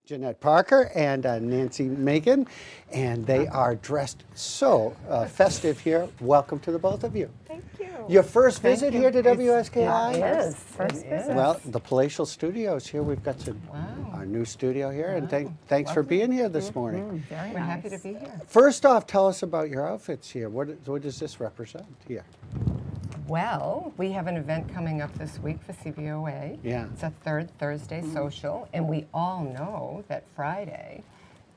Jeanette Parker and Nancy Macon, and they are dressed so festive here. Welcome to the both of you. Thank you. Your first visit here to WSKI? It is. First visit. Well, the palatial studios here. We've got our new studio here, and thanks for being here this morning. Very We're nice. happy to be here. First off, tell us about your outfits here. What does this represent here? Well, we have an event coming up this week for CVOA. Yeah. It's a third Thursday social, and we all know that Friday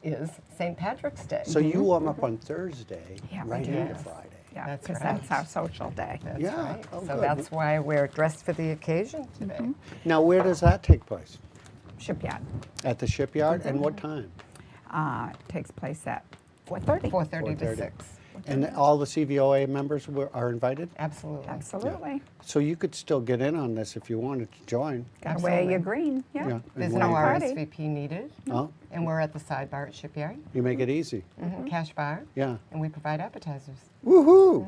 is St. Patrick's Day. So you warm up on Thursday, Yeah, we right do. into Friday. Yeah, That's because right. that's our social day. That's Yeah. right. Oh, So good. that's why we're dressed for the occasion today. Now, where does that take place? Shipyard. At the shipyard, and what time? It takes place at 4:30. 4:30 to 4:30. 6. And all the CVOA members are invited? Absolutely. Absolutely. So you could still get in on this if you wanted to join. Got to wear Absolutely. your green. Yeah. Yeah. There's And no when- party. RSVP needed, Oh, and we're at the sidebar at Shipyard, you make it easy. cash bar, Yeah. and we provide appetizers. Woohoo!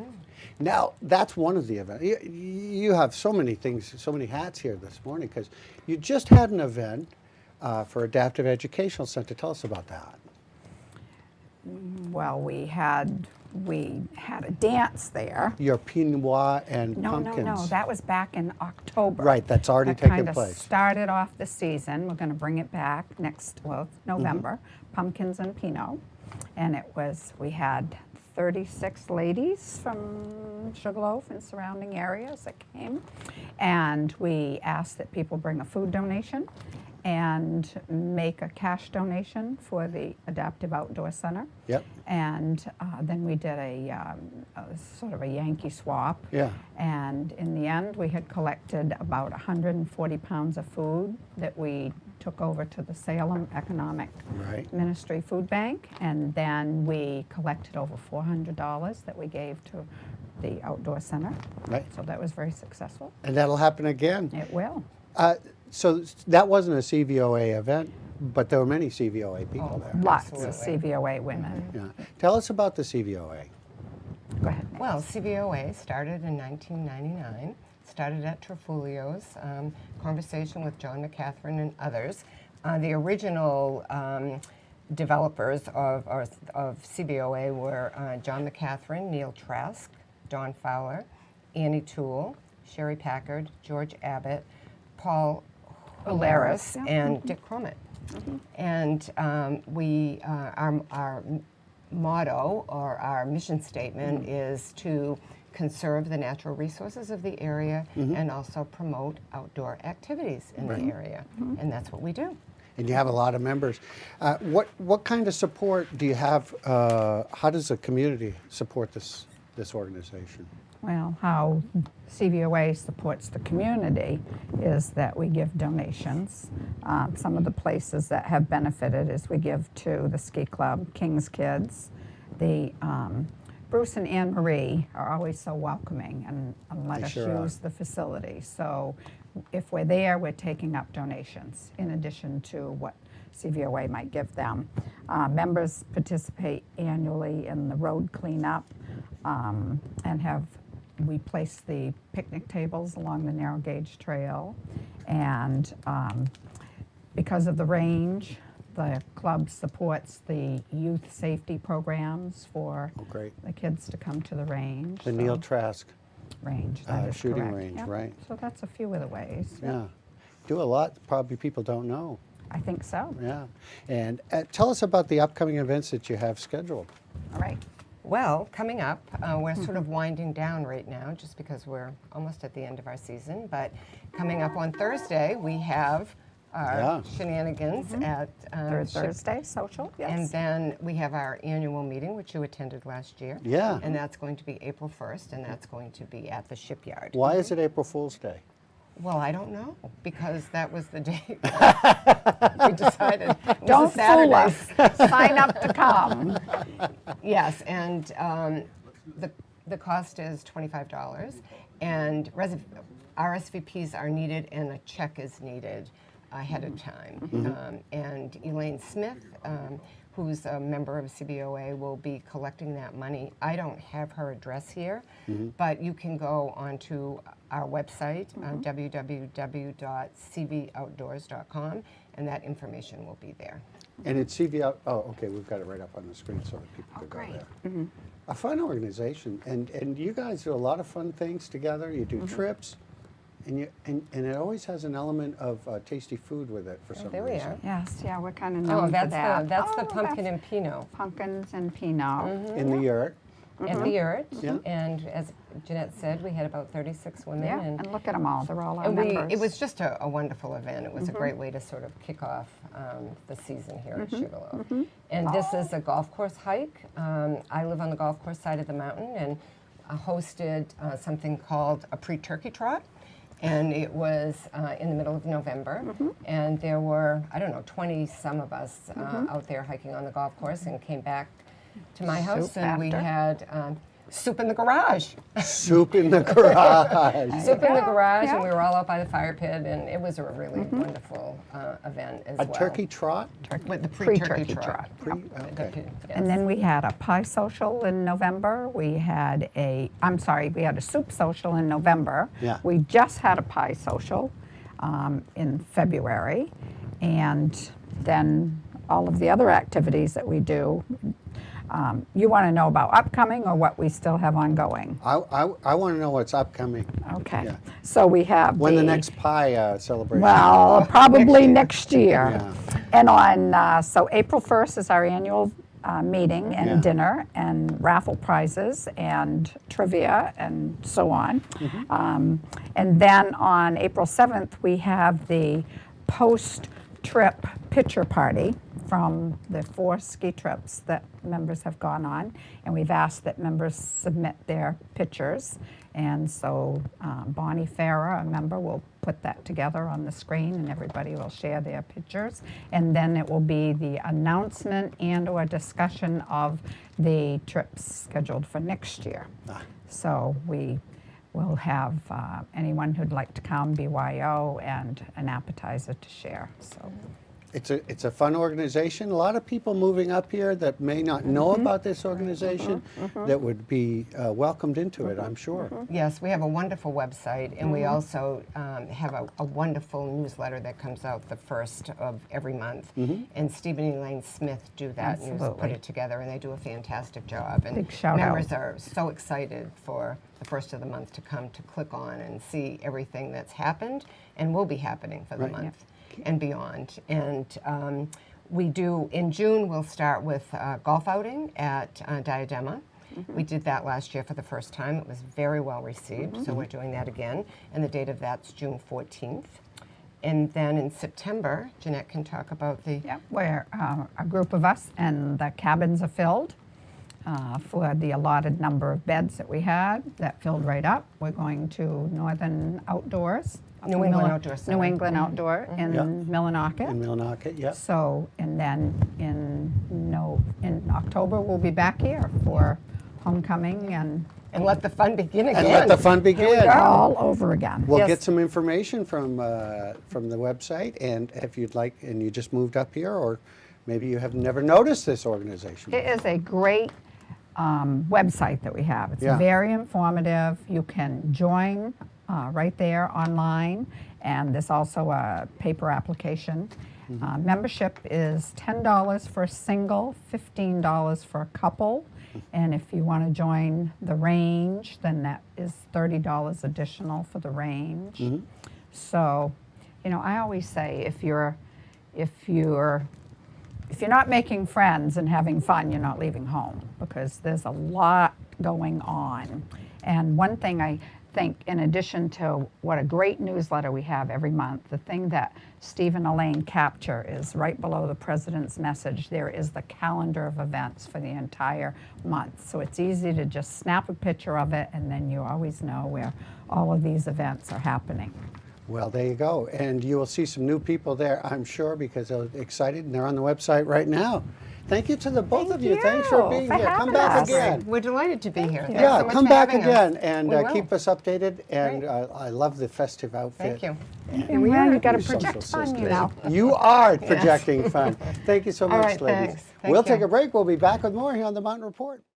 Now, that's one of the events. You have so many things, so many hats here this morning because you just had an event for Adaptive Educational Center. Tell us about that. Well, we had a dance there. Your Pinois and No, pumpkins. no. That was back in October. Right, that's already That taken kinda place. Started off the season. We're going to bring it back November. Pumpkins and Pinot, and we had 36 ladies from Sugarloaf and surrounding areas that came, and we asked that people bring a food donation and make a cash donation for the Adaptive Outdoor Center. Yep. And then we did a sort of a Yankee swap. Yeah. And in the end, we had collected about 140 pounds of food that we took over to the Salem Economic Right. Ministry Food Bank. And then we collected over $400 that we gave to the Outdoor Center. Right. So that was very successful. And that'll happen again. It will. So that wasn't a CVOA event, but there were many CVOA people there. Lots of Absolutely. CVOA women. Yeah. Tell us about the CVOA. Go ahead. Nancy. Well, CVOA started in 1999, started at Trifulio's, conversation with John McCaffrey and others. The original developers of CVOA were John McCaffrey, Neil Trask, Don Fowler, Annie Toole, Sherry Packard, George Abbott, Paul Holaris, yeah. and Dick Cromit. And our motto or our mission statement is to conserve the natural resources of the area and also promote outdoor activities in the area. And that's what we do. And you have a lot of members. What kind of support do you have? How does the community support this organization? Well, how CVOA supports the community is that we give donations. Some of the places that have benefited is we give to the ski club, King's Kids. The Bruce and Anne Marie are always so welcoming and let They us sure are. use the facility. So if we're there, we're taking up donations in addition to what CVOA might give them. Members participate annually in the road cleanup and we place the picnic tables along the narrow gauge trail. And because of the range, the club supports the youth safety programs for Oh, great. the kids to come to the range. The So- Neil Trask range, that is shooting correct. range, Yep. right. So that's a few of the ways. Yeah. Do a lot probably people don't know. I think so. Yeah. And tell us about the upcoming events that you have scheduled. All right. Well, coming up, we're sort of winding down right now just because we're almost at the end of our season. But coming up on Thursday, we have our shenanigans at Third Ship- Thursday, social, yes. And then we have our annual meeting, which you attended last year. Yeah. And that's going to be April 1st, and that's going to be at the Shipyard. Why is it April Fool's Day? Well, I don't know, because that was the day we decided. It was a Don't fool Saturday. us. Sign up to come. Yes, and the cost is $25, and RSVPs are needed, and a check is needed ahead of time. And Elaine Smith, who's a member of CVOA, will be collecting that money. I don't have her address here, but you can go onto our website, www.cvoutdoors.com, and that information will be there. And it's CVO, oh, okay, we've got it right up on the screen so that people could go great. there. A fun organization, and you guys do a lot of fun things together. You do trips, and it always has an element of tasty food with it for some There we reason. are. Yes, yeah, we're kind of Oh, known for that's that. the pumpkin and Pinot. Pumpkins and Pinot. In the yurt. At the yurt, Yeah. and as Jeanette said, we had about 36 women, Yeah, and and look at them all. They're all our And members. it was just a wonderful event. It was a great way to sort of kick off the season here at Sugarloaf. And this is a golf course hike. I live on the golf course side of the mountain, and I hosted something called a pre-turkey trot. And it was in the middle of November, and there were, I don't know, 20 some of us out there hiking on the golf course, and came back to my house, Soup and we after. had soup in the garage. Soup in the garage. Soup in the garage, yeah. and we were all out by the fire pit, and it was a really wonderful event as A well. turkey trot? With the Pre-turkey pre-turkey trot. Okay. And then we had a pie social in November. We had we had a soup social in November. Yeah. We just had a pie social in February. And then all of the other activities that we do. You want to know about upcoming or what we still have ongoing? I want to know what's upcoming. Okay. Yeah. So we have When the next pie celebration. Well, probably next year. Yeah. And on, so April 1st is our annual meeting and Yeah. dinner and raffle prizes and trivia and so on. And then on April 7th, we have the post-trip picture party from the 4 ski trips that members have gone on. And we've asked that members submit their pictures. And so Bonnie Farah, a member, will put that together on the screen, and everybody will share their pictures. And then it will be the announcement and or discussion of the trips scheduled for next year. So we will have anyone who'd like to come, BYO, and an appetizer to share. So. It's a fun organization. A lot of people moving up here that may not know about this organization that would be welcomed into it, I'm sure. Yes, we have a wonderful website, and we also have a wonderful newsletter that comes out the first of every month. And Stephen and Elaine Smith do that news, put Absolutely. it together, and they do a fantastic job. And Big shout members out. are so excited for the first of the month to come to click on and see everything that's happened and will be happening for the Right. month and beyond. And we do, in June, we'll start with a golf outing at Diadema. We did that last year for the first time. It was very well received, so we're doing that again. And the date of that's June 14th. And then in September, Jeanette can talk about the... Yeah, where a group of us and the cabins are filled for the allotted number of beds that we had. That filled right up. We're going to Northern Outdoors. New England Outdoor Center. New England Outdoor in Yeah. Millinocket. In Millinocket, yep. So, and then in October, we'll be back here for homecoming and And let the fun begin again. And let the fun begin. all over again. We'll Yes. get some information from the website, and if you'd like, and you just moved up here, or maybe you have never noticed this organization. It is a great website that we have. It's Yeah. very informative. You can join right there online, and there's also a paper application. Membership is $10 for a single, $15 for a couple, and if you want to join the range, then that is $30 additional for the range. So, you know, I always say if you're not making friends and having fun, you're not leaving home, because there's a lot going on. And one thing I think, in addition to what a great newsletter we have every month, the thing that Steve and Elaine capture is right below the president's message. There is the calendar of events for the entire month. So it's easy to just snap a picture of it, and then you always know where all of these events are happening. Well, there you go. And you will see some new people there, I'm sure, because they're excited, and they're on the website right now. Thank you to the both Thank of you. you Thanks for being for here. Come having back us. again. We're delighted to be here. Thanks Yeah, so much come for back having again us. and We will. keep us updated. And Great. I love the festive outfit. Thank you. And well, you got to Your social project fun, you system. know. You are projecting fun. Thank you so All much, right, ladies. thanks. Thank We'll you. take a break. We'll be back with more here on the Mountain Report.